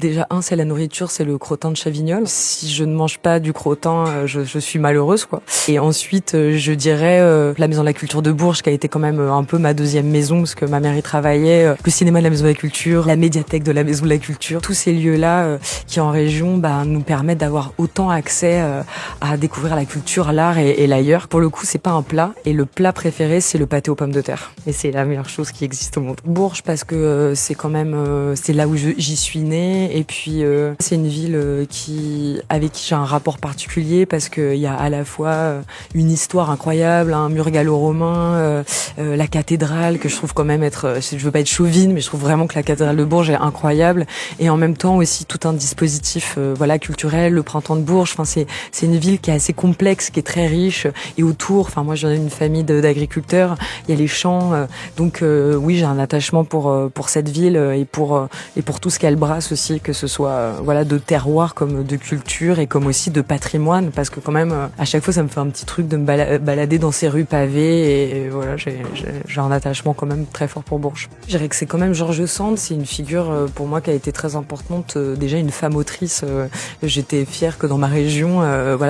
Déjà, c'est la nourriture, c'est le crottin de Chavignol. Si je ne mange pas du crottin, je suis malheureuse, quoi. Et ensuite, je dirais la Maison de la Culture de Bourges, qui a été quand même un peu ma deuxième maison, parce que ma mère y travaillait, le cinéma de la Maison de la Culture, la médiathèque de la Maison de la Culture. Tous ces lieux-là qui, en région, nous permettent d'avoir autant accès à découvrir la culture, l'art et l'ailleurs. Pour le coup, c'est pas un plat. Et le plat préféré, c'est le pâté aux pommes de terre. Et c'est la meilleure chose qui existe au monde. Bourges, parce que c'est quand même, c'est là où j'y suis née. Et puis, c'est une ville avec qui j'ai un rapport particulier, parce qu'il y a à la fois une histoire incroyable, un mur gallo-romain, la cathédrale, que je trouve quand même je veux pas être chauvine, mais je trouve vraiment que la cathédrale de Bourges est incroyable. Et en même temps aussi tout un dispositif, culturel, le printemps de Bourges. Enfin, c'est une ville qui est assez complexe, qui est très riche. Et autour, moi, je viens d'une famille d'agriculteurs. Il y a les champs. Donc, oui, j'ai un attachement pour cette ville et pour tout ce qu'elle brasse aussi, que ce soit, de terroir comme de culture et comme aussi de patrimoine. Parce que quand même, à chaque fois, ça me fait un petit truc de me balader dans ces rues pavées. Et voilà, j'ai un attachement quand même très fort pour Bourges. Je dirais que c'est quand même George Sand. C'est une figure pour moi qui a été très importante. Déjà une femme autrice. J'étais fière que dans ma région,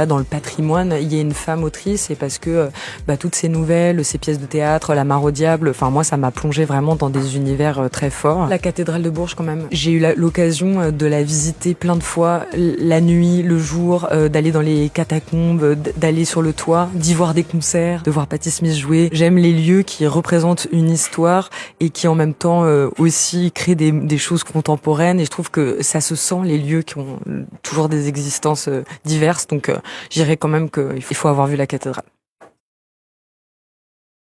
dans le patrimoine, il y ait une femme autrice, et parce que toutes ces nouvelles, ces pièces de théâtre, La Mare au diable, moi ça m'a plongée vraiment dans des univers très forts. La cathédrale de Bourges quand même, j'ai eu l'occasion de la visiter plein de fois, la nuit, le jour, d'aller dans les catacombes, d'aller sur le toit, d'y voir des concerts, de voir Patti Smith jouer. J'aime les lieux qui représentent une histoire et qui en même temps aussi créent des choses contemporaines, et je trouve que ça se sent, les lieux qui ont toujours des existences diverses. Donc, je dirais quand même qu'il faut avoir vu la cathédrale.